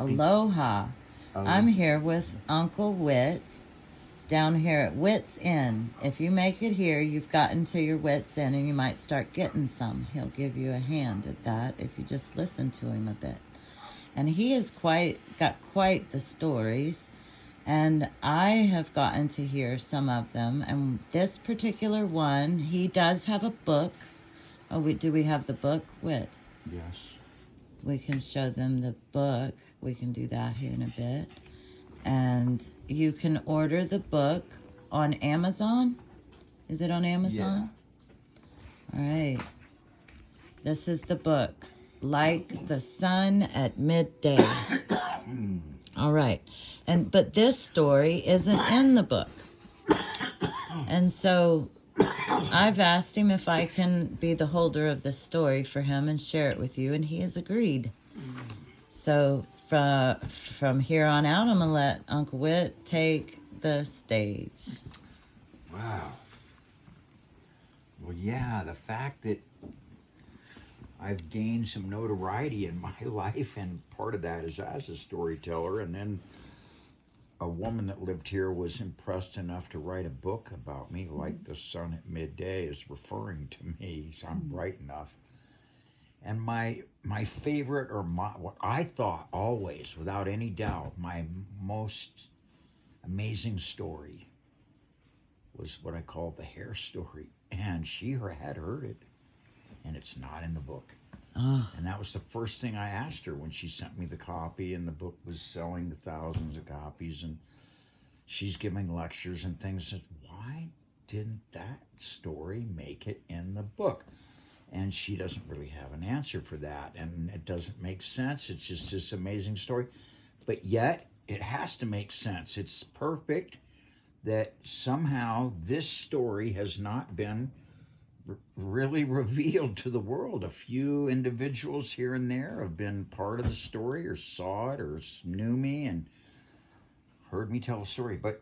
Aloha. I'm here with Uncle Whit down here at Whit's Inn. If you make it here, you've gotten to your Whit's Inn and you might start getting some. He'll give you a hand at that if you just listen to him a bit. And he has got quite the stories, and I have gotten to hear some of them. And this particular one, he does have a book. Oh, do we have the book, Whit? Yes. We can show them the book. We can do that here in a bit. And you can order the book on Amazon. Is it on Amazon? Yeah. All right. This is the book, Like the Sun at Midday. All right. But this story isn't in the book. And so I've asked him if I can be the holder of this story for him and share it with you, and he has agreed. So from here on out, I'm going to let Uncle Whit take the stage. Wow. Well, yeah, the fact that I've gained some notoriety in my life, and part of that is as a storyteller, and then a woman that lived here was impressed enough to write a book about me, Like the Sun at Midday is referring to me, so I'm bright enough. And my favorite, or what I thought always, without any doubt, my most amazing story was what I called the hair story. And she had heard it, and it's not in the book. Oh. And that was the first thing I asked her when she sent me the copy, and the book was selling to thousands of copies, and she's giving lectures and things. Why didn't that story make it in the book? And she doesn't really have an answer for that, and it doesn't make sense. It's just this amazing story. But yet, it has to make sense. It's perfect that somehow this story has not been really revealed to the world. A few individuals here and there have been part of the story, or saw it, or knew me and heard me tell a story. But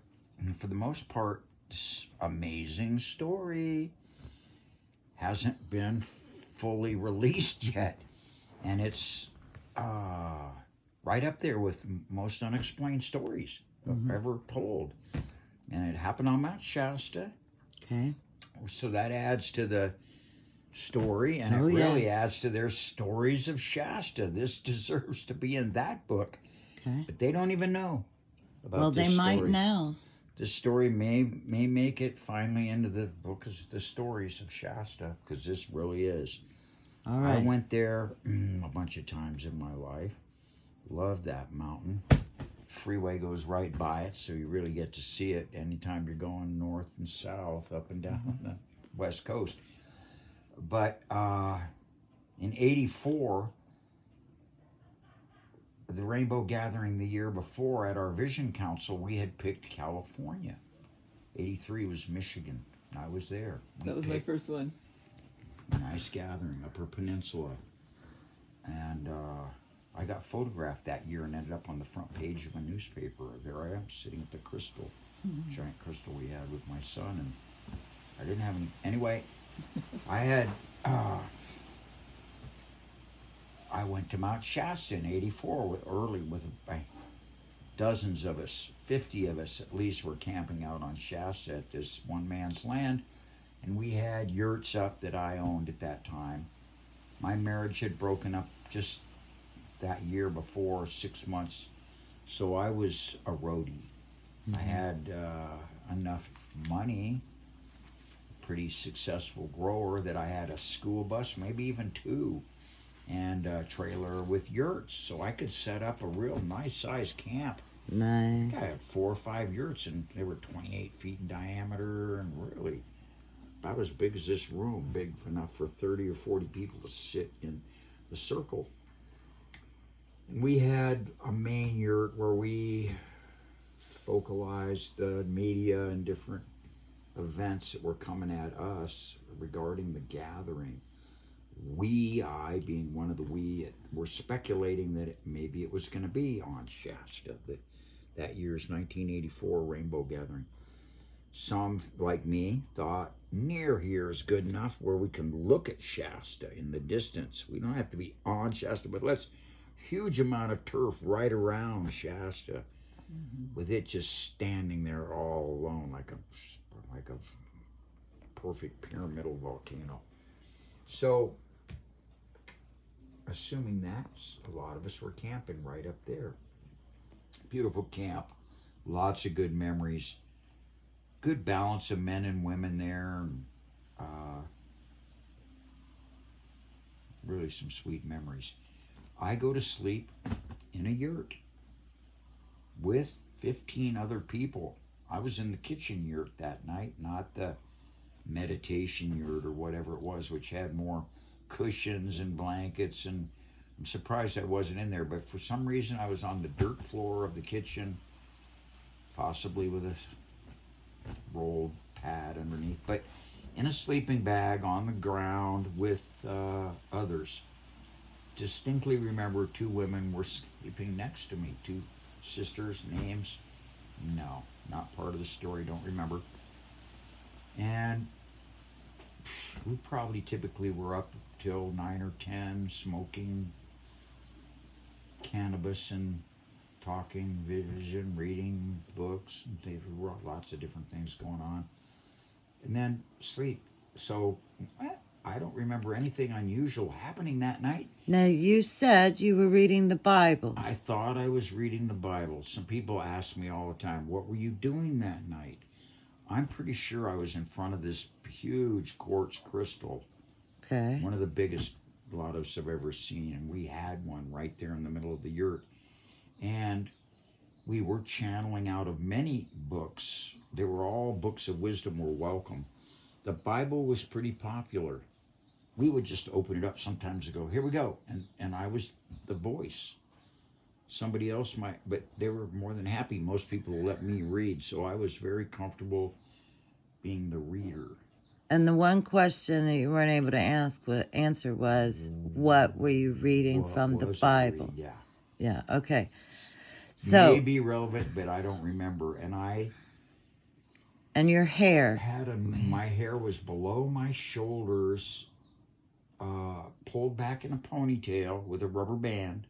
for the most part, this amazing story hasn't been fully released yet. And it's right up there with most unexplained stories ever told. And it happened on Mount Shasta. Okay. So that adds to the story, and it really adds to their stories of Shasta. This deserves to be in that book. Okay. But they don't even know about this story. Well, they might now. This story may make it finally into the book of the stories of Shasta, because this really is. All right. I went there a bunch of times in my life. Loved that mountain. Freeway goes right by it, so you really get to see it anytime you're going north and south, up and down the west coast. But in '84, the Rainbow Gathering the year before, at our Vision Council, we had picked California. '83 was Michigan. I was there. That was my first one. Nice gathering, Upper Peninsula. And I got photographed that year and ended up on the front page of a newspaper. There I am, sitting at the crystal, giant crystal we had with my son, and I didn't have any. Anyway, I had, I went to Mount Shasta in '84 with dozens of us, 50 of us at least, were camping out on Shasta at this one man's land, and we had yurts up that I owned at that time. My marriage had broken up just that year before, 6 months, so I was a roadie. I had enough money, pretty successful grower, that I had a school bus, maybe even two, and a trailer with yurts, so I could set up a real nice sized camp. Nice. I had 4 or 5 yurts, and they were 28 feet in diameter, and really about as big as this room, big enough for 30 or 40 people to sit in the circle. And we had a main yurt where we focalized the media and different events that were coming at us regarding the gathering. I being one of the were speculating that maybe it was going to be on Shasta, that year's 1984 Rainbow Gathering. Some, like me, thought near here is good enough where we can look at Shasta in the distance. We don't have to be on Shasta, but let's huge amount of turf right around Shasta, with it just standing there all alone like a perfect pyramidal volcano. So, assuming that, a lot of us were camping right up there. Beautiful camp, lots of good memories, good balance of men and women there, and really some sweet memories. I go to sleep in a yurt with 15 other people. I was in the kitchen yurt that night, not the meditation yurt or whatever it was, which had more cushions and blankets, and I'm surprised I wasn't in there, but for some reason I was on the dirt floor of the kitchen, possibly with a rolled pad underneath, but in a sleeping bag on the ground with others. Distinctly remember 2 women were sleeping next to me, 2 sisters, names, no, not part of the story, don't remember. And we probably typically were up till 9 or 10, smoking cannabis and talking vision, reading books, and there were lots of different things going on. And then sleep. So I don't remember anything unusual happening that night. Now, you said you were reading the Bible. I thought I was reading the Bible. Some people ask me all the time, what were you doing that night? I'm pretty sure I was in front of this huge quartz crystal. Okay. One of the biggest a lot of us have ever seen. And we had one right there in the middle of the yurt. And we were channeling out of many books. They were all books of wisdom were welcome. The Bible was pretty popular. We would just open it up sometimes and go, here we go. And I was the voice. Somebody else might, but they were more than happy. Most people let me read, so I was very comfortable being the reader. And the one question that you weren't able to answer was, what were you reading from the Bible? Yeah. Yeah, okay. So, may be relevant, but I don't remember. And your hair? My hair was below my shoulders, pulled back in a ponytail with a rubber band.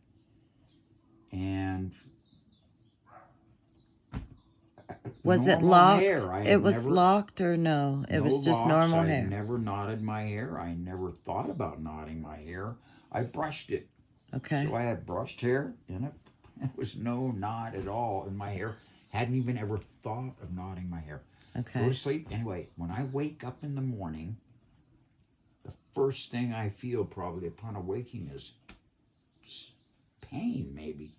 And was it locked? It was locked or no? It was just normal hair. I never knotted my hair. I never thought about knotting my hair. I brushed it. Okay. So I had brushed hair, and it was no knot at all in my hair. Hadn't even ever thought of knotting my hair. Okay. Go to sleep. Anyway, when I wake up in the morning, the first thing I feel probably upon awaking is pain, maybe,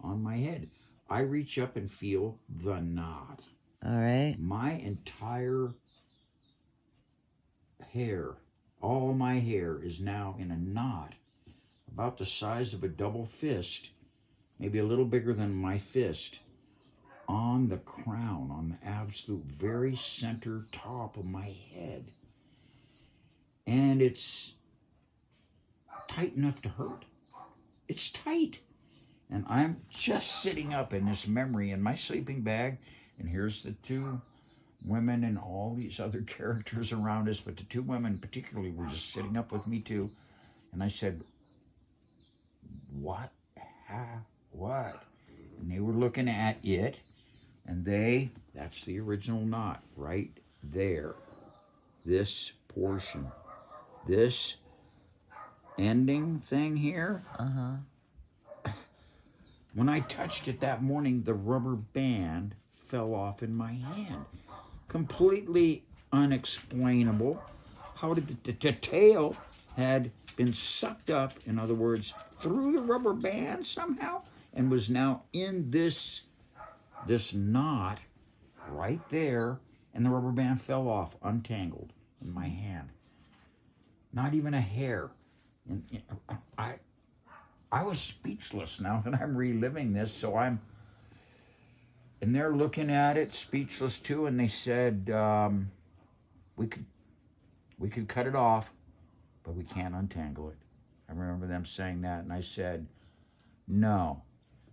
on my head. I reach up and feel the knot. All right. My entire hair, all my hair is now in a knot about the size of a double fist, maybe a little bigger than my fist, on the crown, on the absolute very center top of my head. And it's tight enough to hurt. It's tight. And I'm just sitting up in this memory in my sleeping bag, and here's the 2 women and all these other characters around us, but the 2 women particularly were just sitting up with me too. And I said, what? And they were looking at it, and that's the original knot right there. This portion, this ending thing here. When I touched it that morning, the rubber band fell off in my hand. Completely unexplainable. How did the tail had been sucked up, in other words, through the rubber band somehow, and was now in this knot right there, and the rubber band fell off, untangled in my hand. Not even a hair. And I was speechless now that I'm reliving this, so and they're looking at it, speechless too, and they said, we could cut it off, but we can't untangle it. I remember them saying that, and I said, no,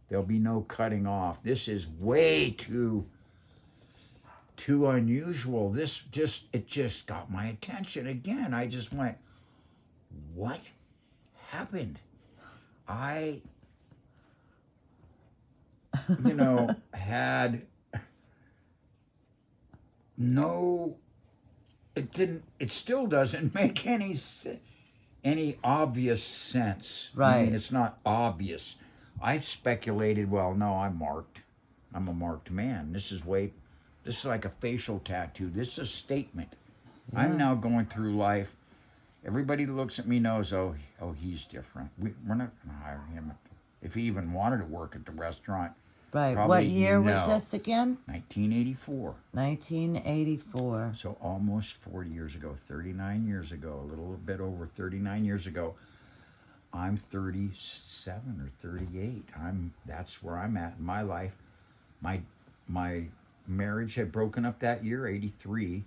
there'll be no cutting off. This is way too unusual. It just got my attention again. I just went, what happened? I had no, it still doesn't make any obvious sense. I mean, Right. it's not obvious. I've speculated, well, no, I'm marked. I'm a marked man. This is like a facial tattoo. This is a statement. Yeah. I'm now going through life. Everybody that looks at me knows, oh, he's different. We're not going to hire him if he even wanted to work at the restaurant. Right. Probably What year was no. this again? 1984. 1984. So almost 40 years ago, 39 years ago, a little bit over 39 years ago. I'm 37 or 38. That's where I'm at in my life. My marriage had broken up that year, 83.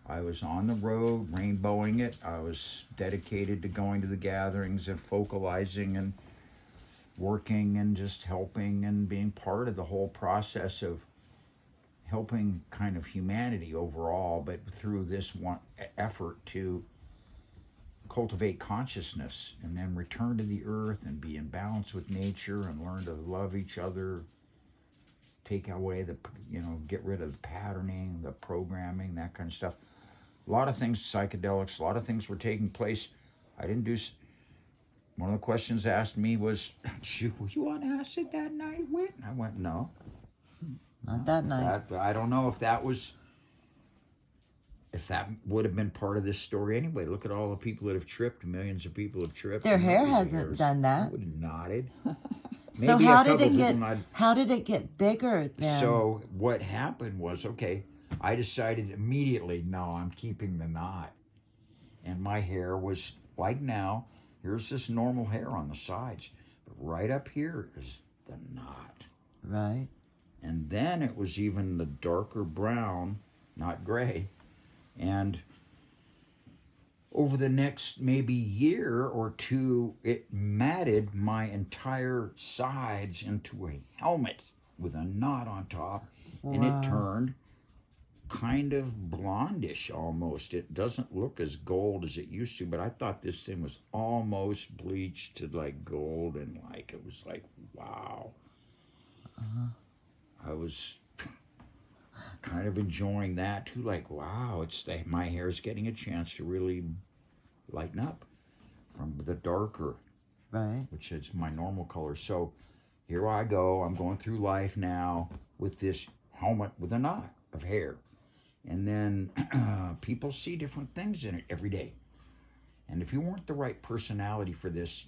I was on the road, rainbowing it. I was dedicated to going to the gatherings and focalizing and working and just helping and being part of the whole process of helping kind of humanity overall, but through this one effort to cultivate consciousness and then return to the earth and be in balance with nature and learn to love each other, take away get rid of the patterning, the programming, that kind of stuff. A lot of things, psychedelics, a lot of things were taking place. I didn't do. One of the questions asked me was, were you on acid that night, Whit? I went, no. Not that night. I don't know if that would have been part of this story anyway. Look at all the people that have tripped. Millions of people have tripped. Their hair hasn't done that. I would have nodded. So Maybe how a did couple it get? people nodded. How did it get bigger then? So what happened was, okay, I decided immediately, no, I'm keeping the knot. And my hair was like now. Here's this normal hair on the sides, but right up here is the knot. Right. And then it was even the darker brown, not gray. And over the next maybe year or two, it matted my entire sides into a helmet with a knot on top. Wow. And it turned kind of blondish almost. It doesn't look as gold as it used to, but I thought this thing was almost bleached to like gold, and like it was like, wow. I was kind of enjoying that too, like, wow, my hair's getting a chance to really lighten up from the darker, Right. which is my normal color. So here I go, I'm going through life now with this helmet with a knot of hair. And then people see different things in it every day. And if you weren't the right personality for this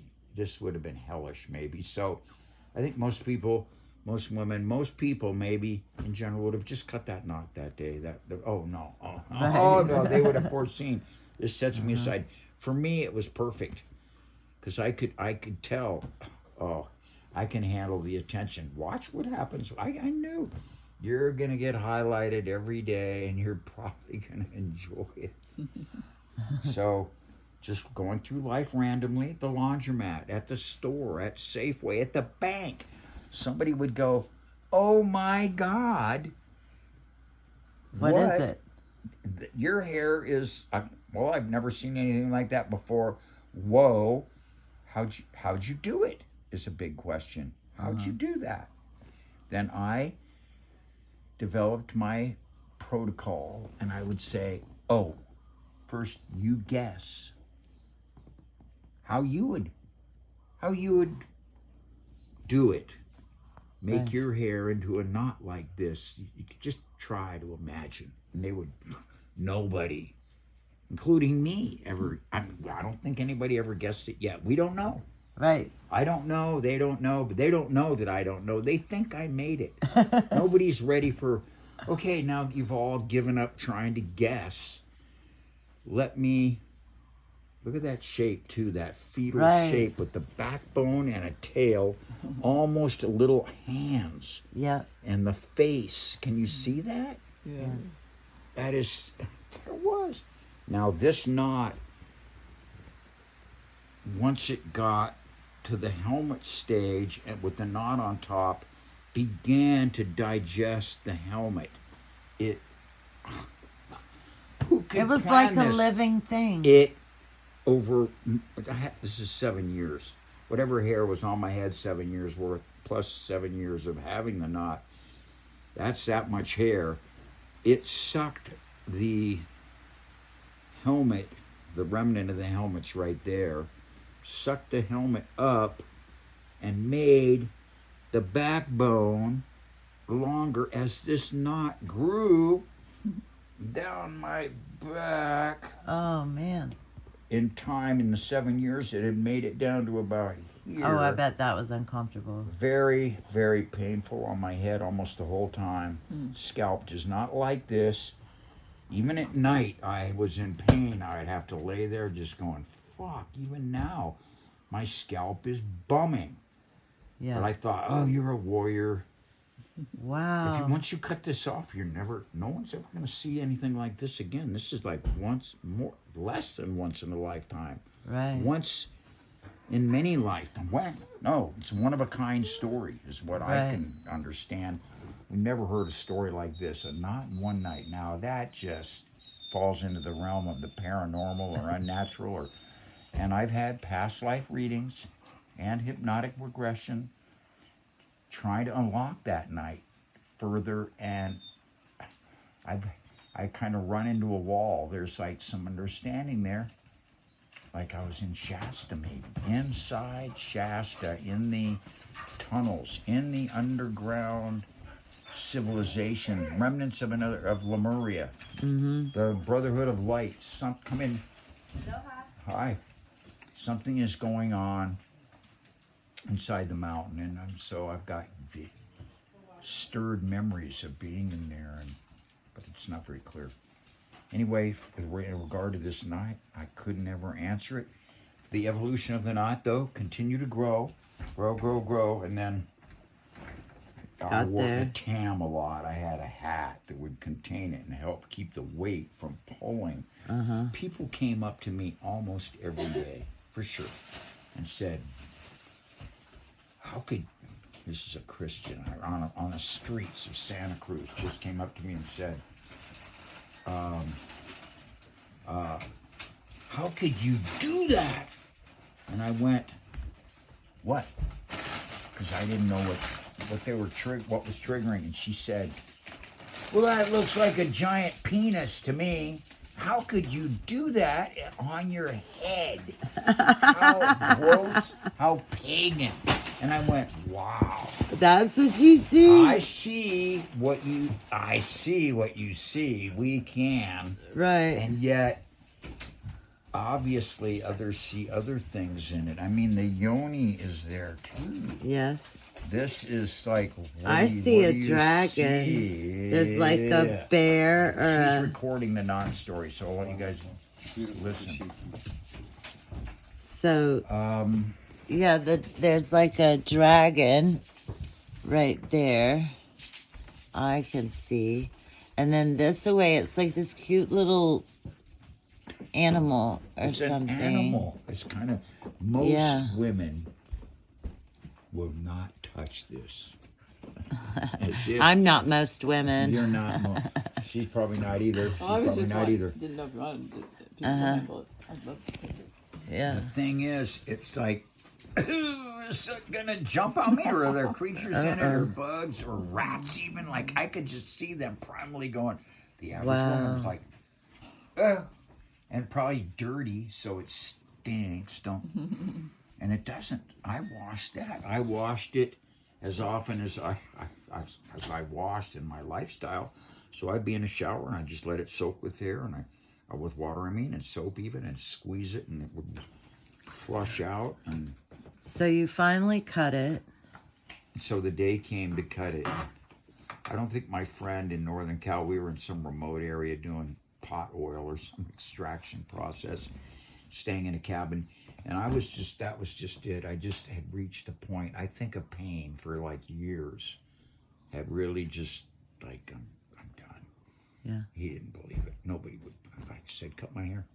would have been hellish maybe. So I think most people maybe in general would have just cut that knot that day. Oh no, they would have foreseen. This sets me aside. For me, it was perfect because I could tell, oh, I can handle the attention. Watch what happens. I knew. You're going to get highlighted every day, and you're probably going to enjoy it. So, just going through life randomly at the laundromat, at the store, at Safeway, at the bank. Somebody would go, oh my God. What is it? Your hair is, well, I've never seen anything like that before. Whoa. How'd you do it? Is a big question. How'd you do that? Then I developed my protocol, and I would say, oh, first you guess how you would do it. Make Right. your hair into a knot like this. You could just try to imagine. And nobody, including me, I don't think anybody ever guessed it yet. We don't know. Right. I don't know, they don't know, but they don't know that I don't know. They think I made it. Nobody's ready for, okay, now that you've all given up trying to guess, let me, look at that shape too, that fetal Right. shape with the backbone and a tail, almost a little hands. Yeah. And the face, can you see that? Yeah. That is, there it was. Now this knot, once it got to the helmet stage and with the knot on top, began to digest the helmet. Who could It was plan like a this? living thing. This is 7 years. Whatever hair was on my head, 7 years worth plus 7 years of having the knot. That's that much hair. It sucked the helmet, the remnant of the helmet's right there, sucked the helmet up and made the backbone longer as this knot grew down my back. Oh, man. In time, in the 7 years, it had made it down to about here. Oh, I bet that was uncomfortable. Very, very painful on my head almost the whole time. Scalp does not like this. Even at night, I was in pain. I'd have to lay there just going, fuck, even now, my scalp is bumming. Yeah. But I thought, oh, you're a warrior. Wow. Once you cut this off, no one's ever going to see anything like this again. This is like less than once in a lifetime. Right. Once in many lifetimes. No, it's one of a kind story is what I can understand. We never heard a story like this, and not in one night. Now that just falls into the realm of the paranormal or unnatural, and I've had past life readings and hypnotic regression trying to unlock that night further, and I kind of run into a wall. There's like some understanding there, like I was in Shasta, maybe inside Shasta, in the tunnels, in the underground civilization, remnants of Lemuria, the Brotherhood of Light. Come in. Hi. Something is going on inside the mountain, and so I've got stirred memories of being in there, but it's not very clear. Anyway, in regard to this knot, I could never answer it. The evolution of the knot, though, continued to grow, and then I wore the tam a lot. I had a hat that would contain it and help keep the weight from pulling. People came up to me almost every day, for sure, and said, how could, this is a Christian, on the streets of Santa Cruz, just came up to me and said, how could you do that? And I went, what? Because I didn't know what was triggering. And she said, well, that looks like a giant penis to me. How could you do that on your head? How gross, how pagan. And I went, wow. That's what you see? I see what you see. We can. Right. And yet, obviously, others see other things in it. I mean, the yoni is there, too. Yes. This is like, I see a dragon. See? There's like a bear or She's recording the non-story, so I'll let you guys listen. So, yeah, there's like a dragon right there. I can see. And then this away, it's like this cute little animal or something. It's an animal. It's kind of, most women will not touch this. I'm not most women. You're not. She's probably not either. She's probably not either. Didn't know if you wanted to handle it. I'd love to take it. Yeah. The thing is, it's like, is it gonna jump on me, or are there creatures in it, or bugs, or rats even? Like, I could just see them primarily going. The average woman was like, and probably dirty, so it stinks. And it doesn't. I washed that. I washed it as often as I washed in my lifestyle. So I'd be in a shower and I'd just let it soak with hair, and with water, and soap even, and squeeze it, and it would flush out. And so you finally cut it. so the day came to cut it. I don't think my friend in Northern Cal, we were in some remote area doing pot oil or some extraction process, staying in a cabin. And that was just it. I just had reached a point, I think, of pain for like years. Had really just like, I'm done. Yeah. He didn't believe it. Nobody would. I said, cut my hair.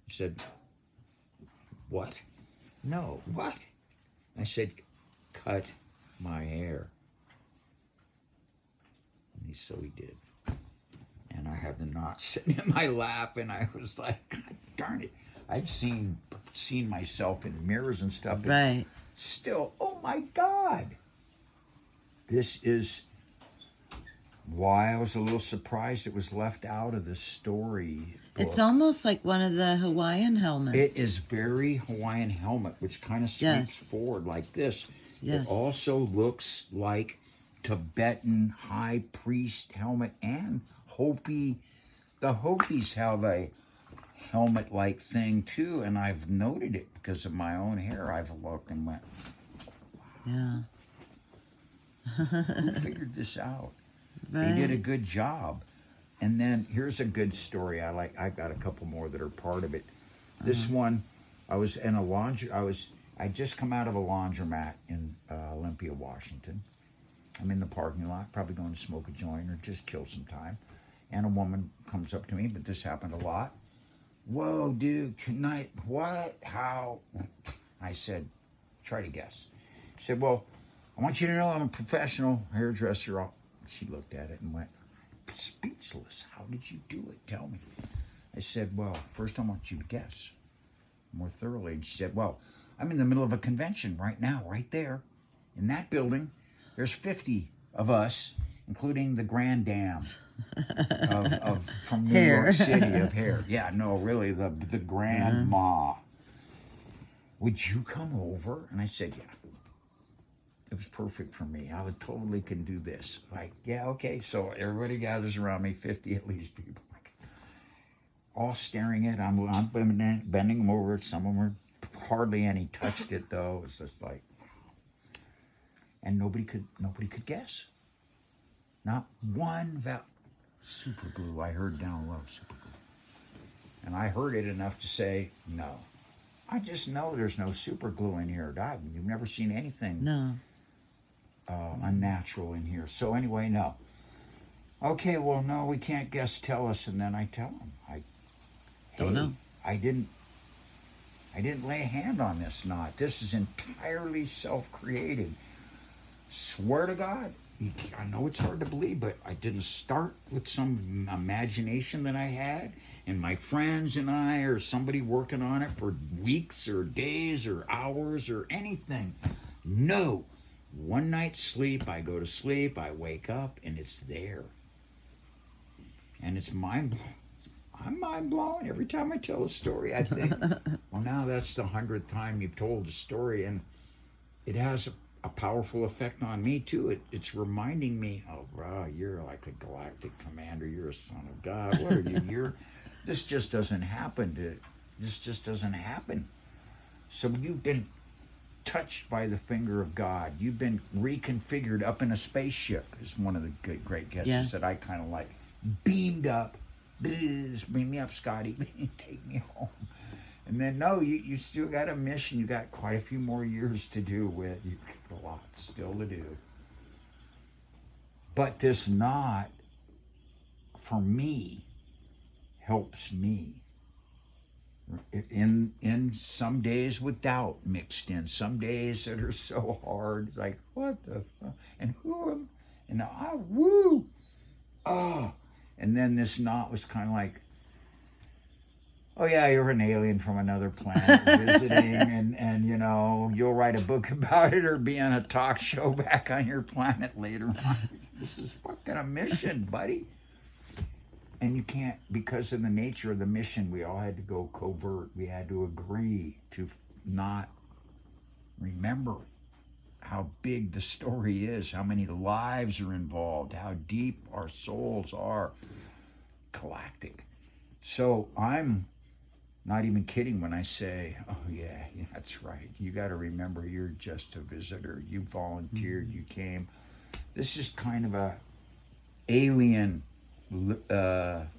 He said, what? No, what? I said, cut my hair. And so he did. And I had the knot sitting in my lap, and I was like, God darn it. I've seen myself in mirrors and stuff. Right. Still, oh my God. this is why I was a little surprised it was left out of the story book. It's almost like one of the Hawaiian helmets. It is very Hawaiian helmet, which kind of sweeps forward like this. Yes. It also looks like Tibetan high priest helmet and Hopi. The Hopis have a helmet-like thing too, and I've noted it because of my own hair. I've looked and went, Yeah. who figured this out? Right. They did a good job. And then here's a good story. I've got a couple more that are part of it. This one, I was in a I just come out of a laundromat in Olympia, Washington. I'm in the parking lot, probably going to smoke a joint or just kill some time. And a woman comes up to me, but this happened a lot. Whoa, dude, what? How? I said, try to guess. She said, well, I want you to know I'm a professional hairdresser. She looked at it and went, speechless. How did you do it? Tell me. I said, well, first I want you to guess more thoroughly. And she said, well, I'm in the middle of a convention right now, right there. In that building, there's 50 of us, including the grand dam of from New York City of hair. Yeah, no, really, the grandma. Would you come over? And I said, yeah. It was perfect for me. I would totally can do this. Like, yeah, okay. So everybody gathers around me, 50 at least people, like, all staring at it. I'm bending them over. Some of them were hardly any touched it though. It was just like, and nobody could guess. Not one super glue. I heard down low, super glue, and I heard it enough to say no. I just know there's no super glue in here. You've never seen anything. No. Unnatural in here. So anyway, no. Okay, well, no, we can't guess. Tell us, and then I tell them. Don't know. I didn't lay a hand on this knot. This is entirely self-created. Swear to God. I know it's hard to believe, but I didn't start with some imagination that I had, and my friends and I, or somebody working on it for weeks or days or hours or anything. No. One night's sleep, I go to sleep, I wake up, and it's there. And it's mind-blowing. I'm mind-blowing. Every time I tell a story, I think, well, now that's the 100th time you've told a story, and it has a powerful effect on me, too. It's reminding me, oh, bro, you're like a galactic commander. You're a son of God. What are you? This just doesn't happen. This just doesn't happen. So you've been touched by the finger of God. You've been reconfigured up in a spaceship, is one of the great guesses that I kind of like. Beamed up. Bring me up, Scotty. Take me home. And then, no, you still got a mission. You got quite a few more years to do with. You got a lot still to do. But this knot, for me, helps me. In some days with doubt mixed in, some days that are so hard, like, what the fuck? And who am, and I, woo, oh. And then this knot was kind of like, oh yeah, you're an alien from another planet visiting, and you know, you'll write a book about it or be on a talk show back on your planet later on. This is fucking a mission, buddy. And you can't, because of the nature of the mission, we all had to go covert. We had to agree to not remember how big the story is, how many lives are involved, how deep our souls are. Galactic. So I'm not even kidding when I say, oh yeah, that's right. You got to remember you're just a visitor. You volunteered, you came. This is kind of a alien,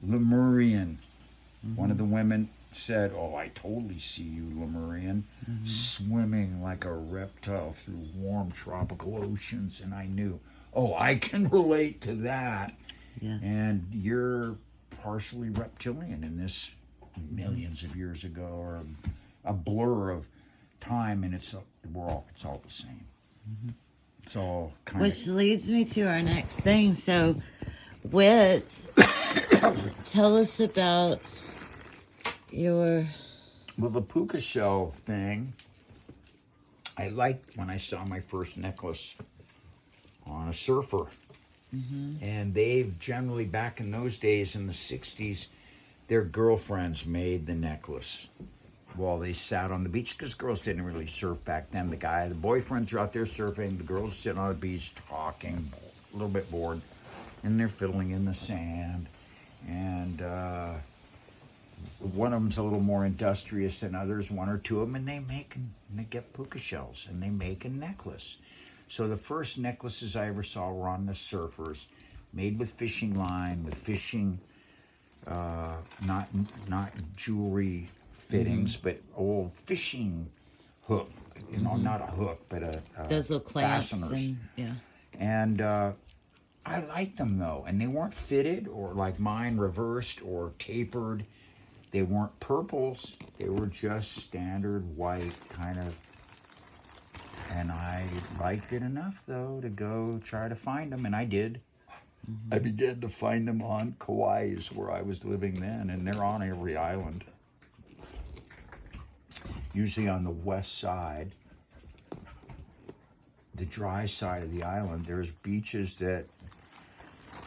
Lemurian. One of the women said, oh, I totally see you, Lemurian, swimming like a reptile through warm tropical oceans. And I knew, oh, I can relate to that. Yeah. And you're partially reptilian in this millions of years ago, or a blur of time, and it's all the same. It's all kind Which leads me to our next thing. So, Whit, tell us about your... Well, the puka shell thing, I liked when I saw my first necklace on a surfer. And they've generally, back in those days in the 60s, their girlfriends made the necklace while they sat on the beach, because girls didn't really surf back then. The boyfriends are out there surfing, the girls sitting on the beach talking, a little bit bored, and they're fiddling in the sand. And one of them's a little more industrious than others, one or two of them, and they get puka shells and they make a necklace. So the first necklaces I ever saw were on the surfers, made with fishing line, with fishing, not jewelry fittings, but old fishing hook. You know, not a hook, but a Those little clamps fasteners. and And I liked them though, and they weren't fitted or like mine, reversed or tapered. They weren't purples. They were just standard white kind of. And I liked it enough though to go try to find them, and I did. I began to find them on Kauai's where I was living then, and they're on every island. Usually on the west side, the dry side of the island, there's beaches that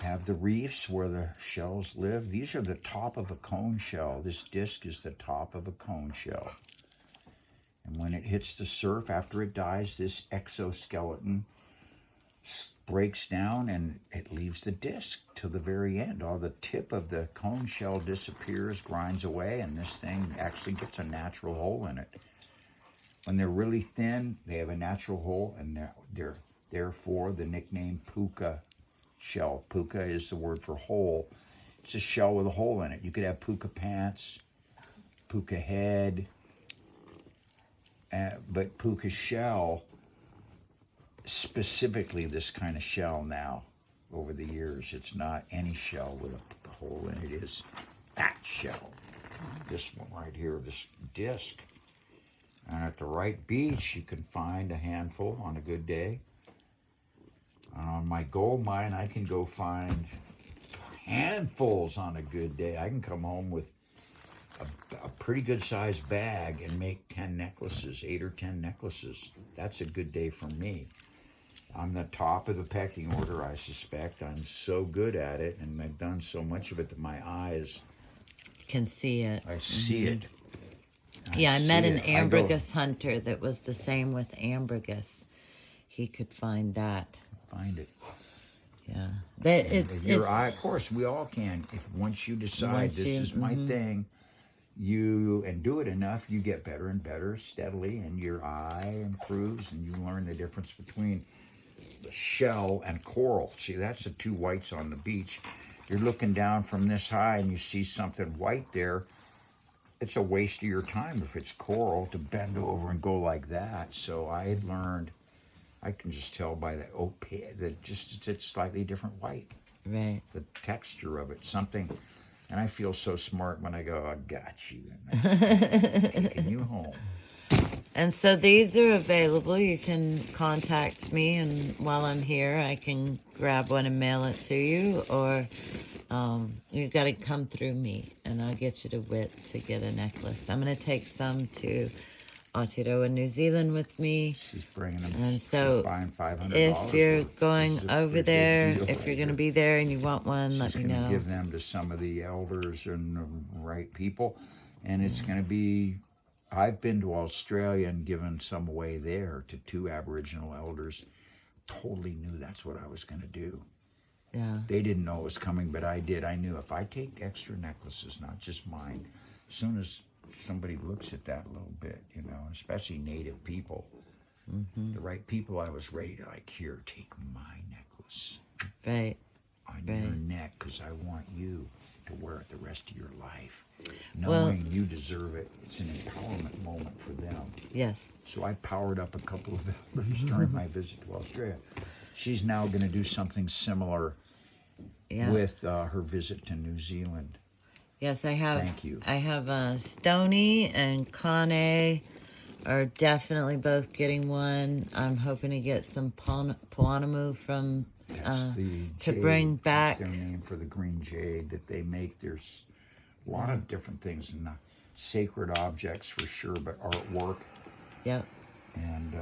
have the reefs where the shells live. These are the top of a cone shell. This disc is the top of a cone shell. And when it hits the surf, after it dies, this exoskeleton breaks down and it leaves the disc to the very end. All the tip of the cone shell disappears, grinds away, and this thing actually gets a natural hole in it. When they're really thin, they have a natural hole, and they're therefore the nickname puka shell. Puka is the word for hole. It's a shell with a hole in it. You could have puka pants, puka head, but puka shell, specifically this kind of shell now, over the years, it's not any shell with a hole in it. It is that shell. This one right here, this disc. And at the right beach, you can find a handful on a good day. On my gold mine, I can go find handfuls on a good day. I can come home with a pretty good sized bag and make 10 necklaces, 8 or 10 necklaces. That's a good day for me. I'm the top of the pecking order, I suspect. I'm so good at it, and I've done so much of it that my eyes, can see it. I see it. Yeah, I met see an it. ambergris hunter that was the same with ambergris. He could find that. Find it. Yeah. Of course, we all can. If once you decide this is my thing, and do it enough, you get better and better steadily, and your eye improves, and you learn the difference between the shell and coral. See, that's the two whites on the beach. You're looking down from this high, and you see something white there. It's a waste of your time if it's coral to bend over and go like that. So I had learned, I can just tell by the opaque, it's slightly different white. Right. The texture of it, something. And I feel so smart when I go, I got you. And taking you home. And so these are available. You can contact me, and while I'm here, I can grab one and mail it to you, or you got to come through me, and I'll get you to Whit to get a necklace. I'm going to take some to Aotearoa, New Zealand with me. She's bringing them. And so buying $500 if you're going This is a over pretty there, big deal if you're right going to here. be there and you want one, let She's me going know. to give them to some of the elders and the right people. And it's going to be, I've been to Australia and given some away there to 2 Aboriginal elders. Totally knew that's what I was going to do. Yeah. They didn't know it was coming, but I did. I knew if I take extra necklaces, not just mine, as soon as somebody looks at that a little bit, especially Native people, the right people, I was ready to here, take my necklace Right. on your neck, because I want you to wear it the rest of your life. Knowing you deserve it, it's an empowerment moment for them. Yes. So I powered up a couple of elders during my visit to Australia. She's now going to do something similar with her visit to New Zealand. Yes, I have. Thank you. I have Stony and Kane are definitely both getting one. I'm hoping to get some Poanamu from That's the to jade. bring back. That's their name for the green jade that they make. There's a lot of different things in the sacred objects for sure, but artwork. Yep. And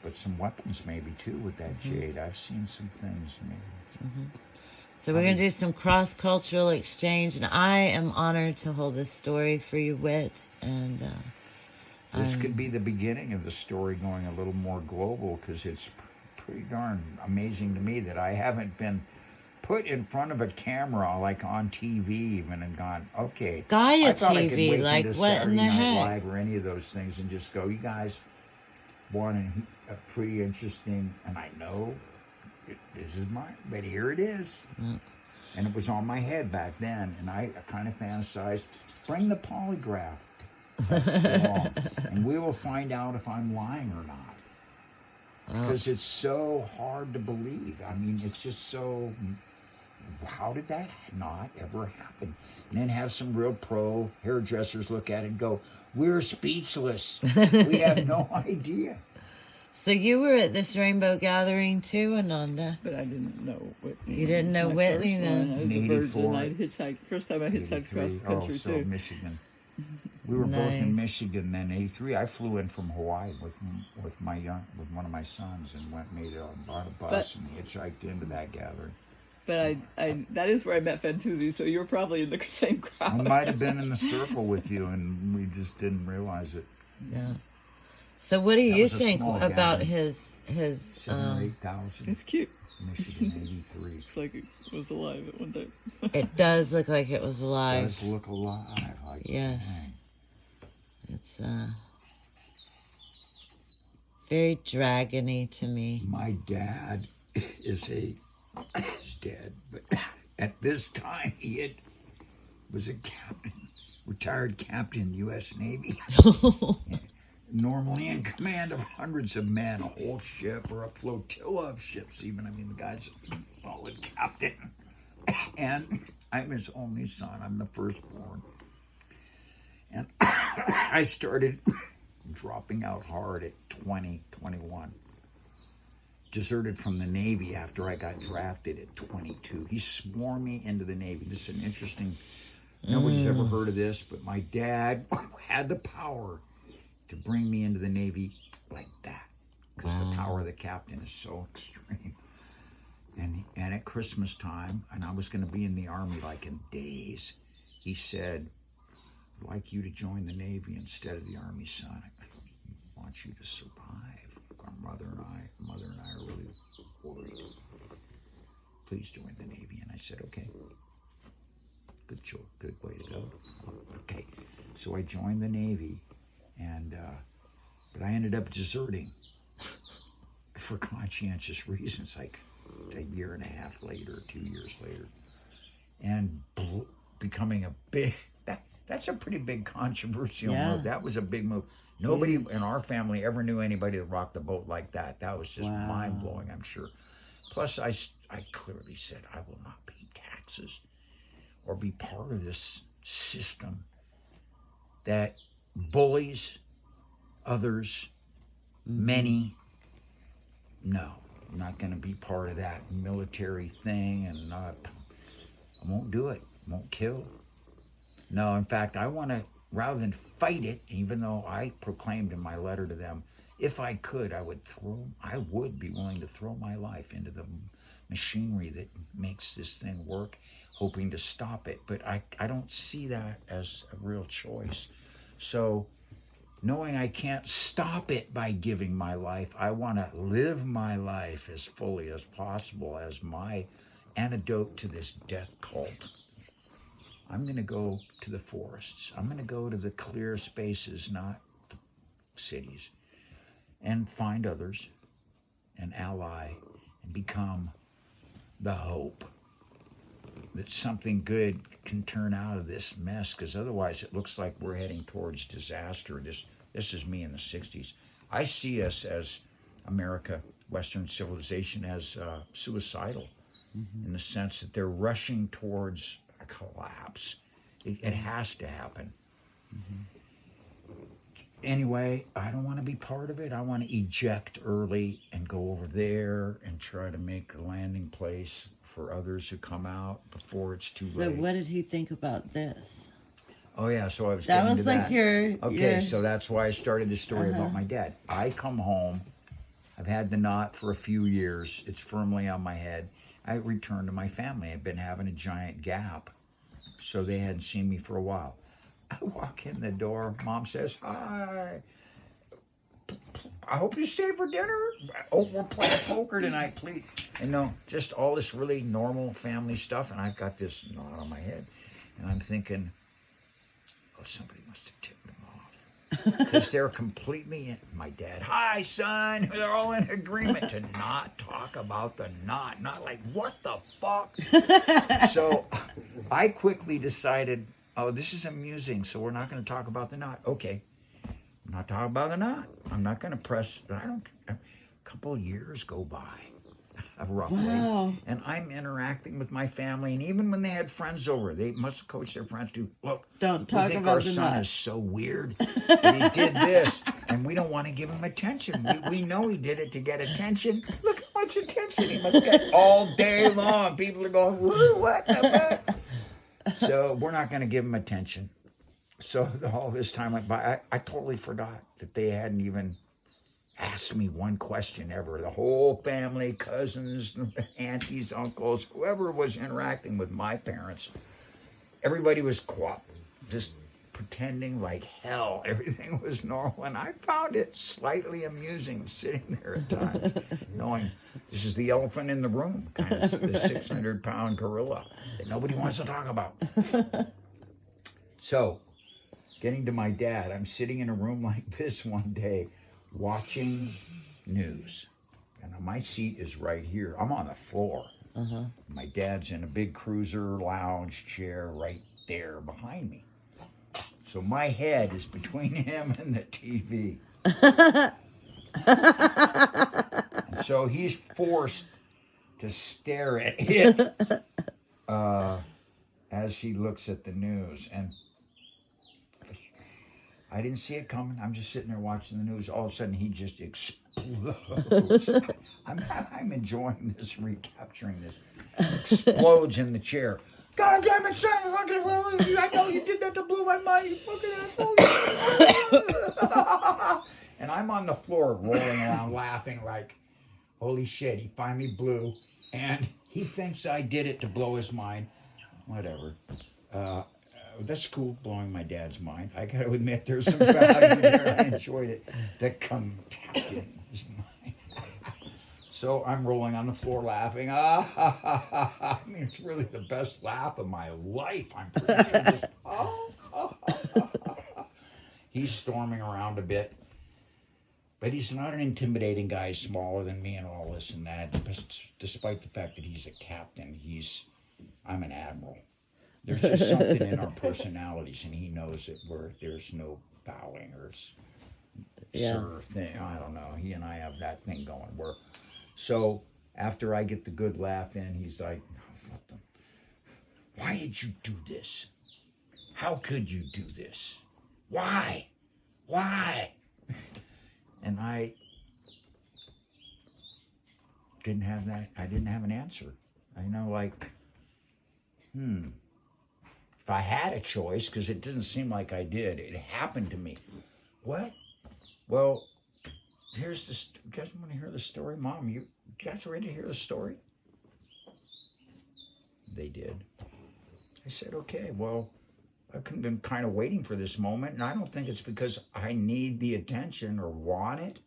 but some weapons maybe too with that jade. I've seen some things maybe. So we're going to do some cross-cultural exchange, and I am honored to hold this story for you, Whit. And This could be the beginning of the story going a little more global, because it's pretty darn amazing to me that I haven't been put in front of a camera like on TV even and gone, okay. Gaia I thought I could TV, wake like into what in Saturday the Night heck? Live or any of those things and just go, you guys want a pretty interesting, and I know this is mine, but here it is. And it was on my head back then, and I kind of fantasized, bring the polygraph test along, and we will find out if I'm lying or not. Because it's so hard to believe. I mean, it's just so, how did that not ever happen? And then have some real pro hairdressers look at it and go, we're speechless. We have no idea. So you were at this rainbow gathering too, Ananda? But I didn't know Whitney. You didn't It was know my Whitney first then? one. I was a In virgin. 84. I'd hitchhiked. First time I hitchhiked across the country so too. Michigan. We were both in Nice. Michigan then. '83. I flew in from Hawaii with one of my sons and made it on a bus and hitchhiked into that gathering. But I that is where I met Fantuzzi. So you're probably in the same crowd. I might have been in the circle with you, and we just didn't realize it. Yeah. So what do That you was a think small about gathering. his 7,000 or 8,000. It's cute. Michigan '83. Looks like it was alive at one time. it does look like it was alive. Does look alive. Like, Yes. dang. It's very dragony to me. My dad is dead, but at this time was a captain, retired captain, U.S. Navy. Normally in command of hundreds of men, a whole ship or a flotilla of ships even. I mean, the guy's a solid captain. And I'm his only son. I'm the firstborn. And I started dropping out hard at 20, 21. Deserted from the Navy after I got drafted at 22. He swore me into the Navy. This is an interesting, nobody's ever heard of this, but my dad had the power to bring me into the Navy like that. Because the power of the captain is so extreme. And at Christmas time, and I was going to be in the Army like in days, he said, I'd like you to join the Navy instead of the Army, son. I want you to survive. Our mother and I are really worried. Please join the Navy. And I said, okay. Good choice, good way to go. Okay. So I joined the Navy, and but I ended up deserting for conscientious reasons, like a year and a half later, 2 years later, and becoming a big, that's a pretty big controversial move. That was a big move. Nobody in our family ever knew anybody that rocked the boat like that. That was just mind-blowing, I'm sure. Plus, I clearly said I will not pay taxes or be part of this system that bullies others, many. No, I'm not going to be part of that military thing, and I won't do it. Won't kill. No, in fact, I want to, rather than fight it, even though I proclaimed in my letter to them, if I could, I would be willing to throw my life into the machinery that makes this thing work, hoping to stop it. But I don't see that as a real choice. So knowing I can't stop it by giving my life, I want to live my life as fully as possible as my antidote to this death cult. I'm going to go to the forests. I'm going to go to the clear spaces, not the cities, and find others, and ally, and become the hope that something good can turn out of this mess, because otherwise it looks like we're heading towards disaster. This is me in the 60s. I see us as America, Western civilization, as suicidal, in the sense that they're rushing towards a collapse. It has to happen. Anyway, I don't want to be part of it. I want to eject early and go over there and try to make a landing place for others who come out before it's too So late. what did he think about this? Oh yeah, so I was That getting was to like that. your Okay, so that's why I started the story about my dad. I come home I've had the knot for a few years. It's firmly on my head. I returned to my family. I've been having a giant gap, so they hadn't seen me for a while. I walk in the door. Mom says, "Hi. I hope you stay for dinner. Oh, we're playing poker tonight, please." And no, just all this really normal family stuff, and I've got this knot on my head. And I'm thinking, oh, somebody must have tipped them off. Because they're completely in. My dad, "Hi, son." They're all in agreement to not talk about the knot. Not like, what the fuck? So I quickly decided, oh, this is amusing, so we're not going to talk about the knot. Okay. I'm not talking about the knot. I'm not going to press. A couple of years go by, roughly. Wow. And I'm interacting with my family. And even when they had friends over, they must have coached their friends to, look, Don't we talk think about our the son knot. is so weird that he did this. And we don't want to give him attention. We know he did it to get attention. Look how much attention he must get all day long. People are going, woo, what the fuck? So we're not going to give him attention. So all this time went by. I totally forgot that they hadn't even asked me one question ever. The whole family, cousins, aunties, uncles, whoever was interacting with my parents, everybody was just pretending like hell everything was normal. And I found it slightly amusing sitting there at times, knowing this is the elephant in the room, kind of the 600-pound gorilla that nobody wants to talk about. So, getting to my dad, I'm sitting in a room like this one day watching news. And my seat is right here. I'm on the floor. Uh-huh. My dad's in a big cruiser lounge chair right there behind me. So my head is between him and the TV. And so he's forced to stare at it as he looks at the news. And I didn't see it coming. I'm just sitting there watching the news. All of a sudden, he just explodes. I'm enjoying this, recapturing this. Explodes in the chair. God damn it, son! I know you did that to blow my mind, you fucking asshole. And I'm on the floor rolling around laughing like, holy shit, he finally blew. And he thinks I did it to blow his mind. Whatever. That's cool, blowing my dad's mind. I got to admit, there's some value there. I enjoyed it. The captain his mind. So I'm rolling on the floor laughing. I mean, it's really the best laugh of my life. I'm pretty sure. He's storming around a bit. But he's not an intimidating guy. He's smaller than me and all this and that. Despite the fact that he's a captain, I'm an admiral. There's just something in our personalities, and he knows it, where there's no bowing or sir thing. I don't know. He and I have that thing going. So after I get the good laugh in, he's like, "Why did you do this? How could you do this? Why? Why?" And I didn't have that. I didn't have an answer. I know, like, if I had a choice, because it didn't seem like I did, it happened to me. What? Well, here's this. You guys want to hear the story? Mom, you guys ready to hear the story? They did. I said, okay, well, I've been kind of waiting for this moment, and I don't think it's because I need the attention or want it.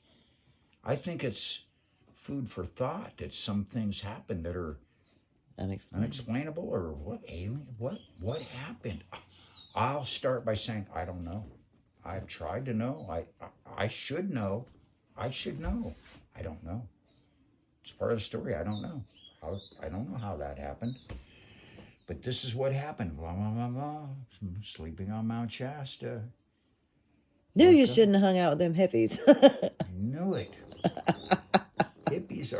I think it's food for thought that some things happen that are unexplainable, or what alien? What happened? I'll start by saying I don't know. I've tried to know. I should know. I should know. I don't know. It's part of the story. I don't know. I don't know how that happened. But this is what happened. Blah blah blah blah. Sleeping on Mount Shasta. Knew you shouldn't have hung out with them hippies. I knew it. Hippies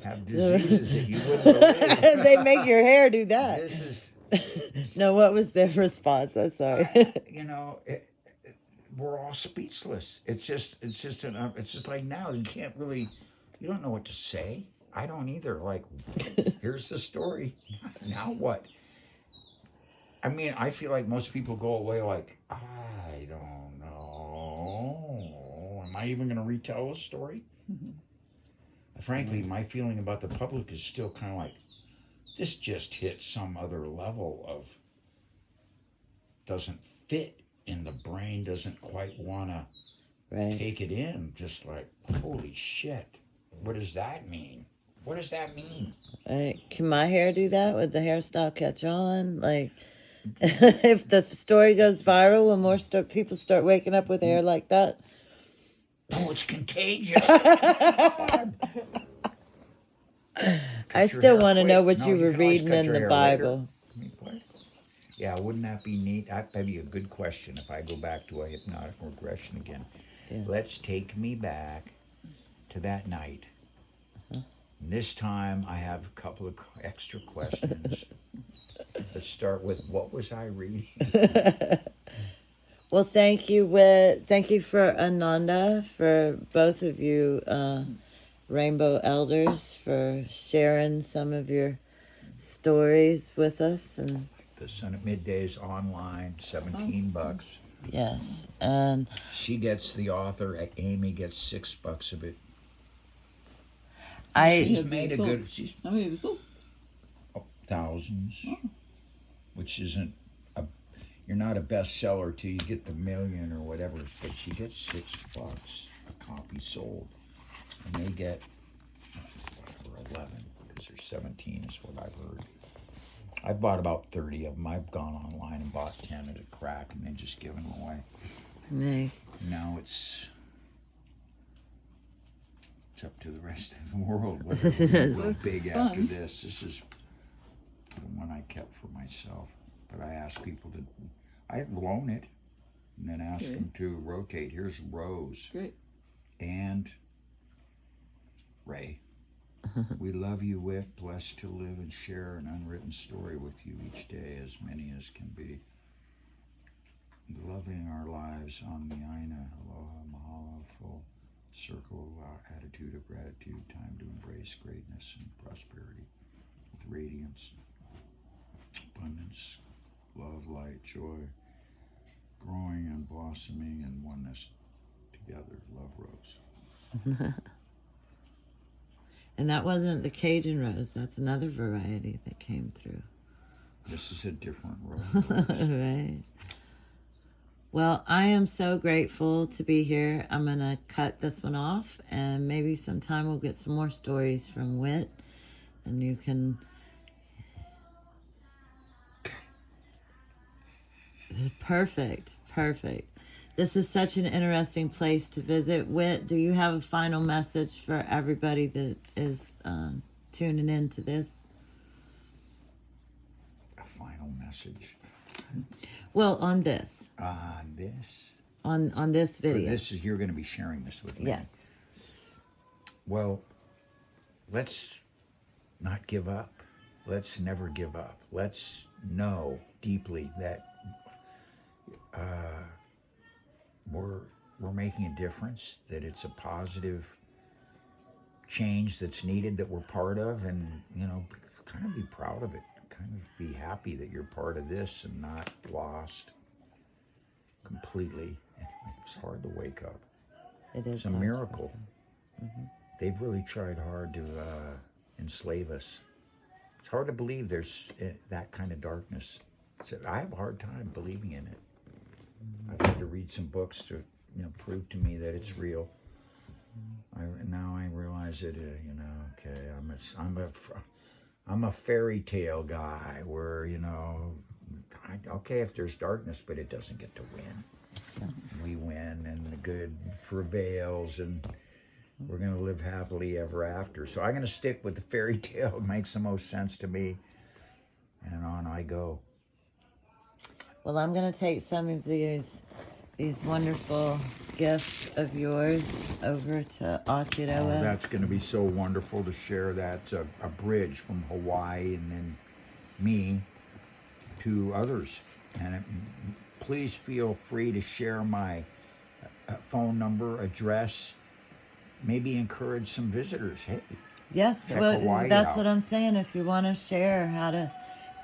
have diseases that you wouldn't believe. They make your hair do that. This is. No, what was their response? I'm sorry. We're all speechless. It's just like now you don't know what to say. I don't either. Like, here's the story. Now what? I mean, I feel like most people go away like, I don't know. I even going to retell a story? Frankly, my feeling about the public is still kind of like, this just hit some other level of, doesn't fit in the brain, doesn't quite want to take it in. Just like, holy shit, what does that mean? What does that mean? Can my hair do that? Would the hairstyle catch on? Like, if the story goes viral and more people start waking up with hair like that? Oh, it's contagious. I still want to know what you were reading in the Bible. Yeah, wouldn't that be neat? That'd be a good question if I go back to a hypnotic regression again. Yeah. Let's take me back to that night. This time I have a couple of extra questions. Let's start with, what was I reading? Well, thank you, Whit. Thank you for Ananda, for both of you Rainbow Elders, for sharing some of your stories with us. And the Sun at Midday is online, $17. Yes, and she gets, the author Amy gets $6 of it. She's made a good. How many have you sold? Thousands, which isn't you're not a bestseller till you get the million or whatever. But she gets $6 a copy sold, and they get whatever 11 because there's 17 is what I've heard. I bought about 30 of them. I've gone online and bought 10 at a crack and then just given them away. Nice. Now it's up to the rest of the world whether we're real big after this. This is the one I kept for myself, but I asked people to, I loan it and then ask them to rotate. Here's Rose. Great. And Ray. We love you, Whit. Blessed to live and share an unwritten story with you each day, as many as can be. Loving our lives on the Aina, aloha, mahalo, full circle, attitude of gratitude, time to embrace greatness and prosperity with radiance, abundance, love, light, joy, growing and blossoming in oneness together. Love, Rose. And that wasn't the Cajun rose. That's another variety that came through. This is a different rose. Right. Well, I am so grateful to be here. I'm going to cut this one off, and maybe sometime we'll get some more stories from Whit, and you can... Perfect. This is such an interesting place to visit. Whit, do you have a final message for everybody that is tuning in to this? A final message? Well, on this. On this? On this video. For this, you're going to be sharing this with me. Yes. Well, let's not give up. Let's never give up. Let's know deeply that we're making a difference, that it's a positive change that's needed, that we're part of, and, you know, kind of be proud of it. Kind of be happy that you're part of this and not lost completely. It's hard to wake up. It is. It's a miracle. Mm-hmm. They've really tried hard to enslave us. It's hard to believe there's that kind of darkness. I have a hard time believing in it. I've had to read some books to, prove to me that it's real. Now I realize that, okay, I'm a fairy tale guy where, okay, if there's darkness, but it doesn't get to win. We win, and the good prevails, and we're going to live happily ever after. So I'm going to stick with the fairy tale. It makes the most sense to me, and on I go. Well, I'm going to take some of these wonderful gifts of yours over to Aotearoa. Oh, that's going to be so wonderful to share. That's a bridge from Hawaii and then me to others. And please feel free to share my phone number, address, maybe encourage some visitors. Hey, yes, well, that's out. What I'm saying. If you want to share how to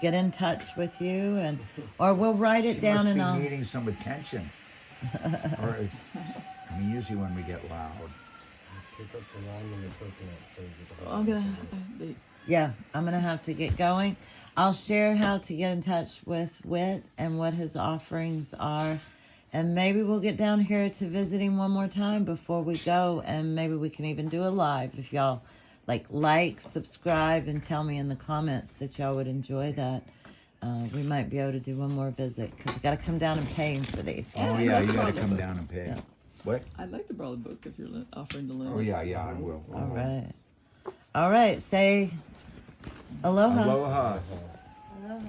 get in touch with you, or we'll write it down, and I'll needing some attention. Or I mean, usually when we get loud. I'm gonna. Yeah, I'm gonna have to get going. I'll share how to get in touch with Whit and what his offerings are. And maybe we'll get down here to visiting one more time before we go, and maybe we can even do a live if y'all like, subscribe, and tell me in the comments that y'all would enjoy that. We might be able to do one more visit because we got to come down and pay him for these. Oh yeah, you got to come down and pay. Yeah. What? I'd like to borrow the book if you're offering to lend. Oh yeah, I will. All right. Say aloha. Aloha. Aloha.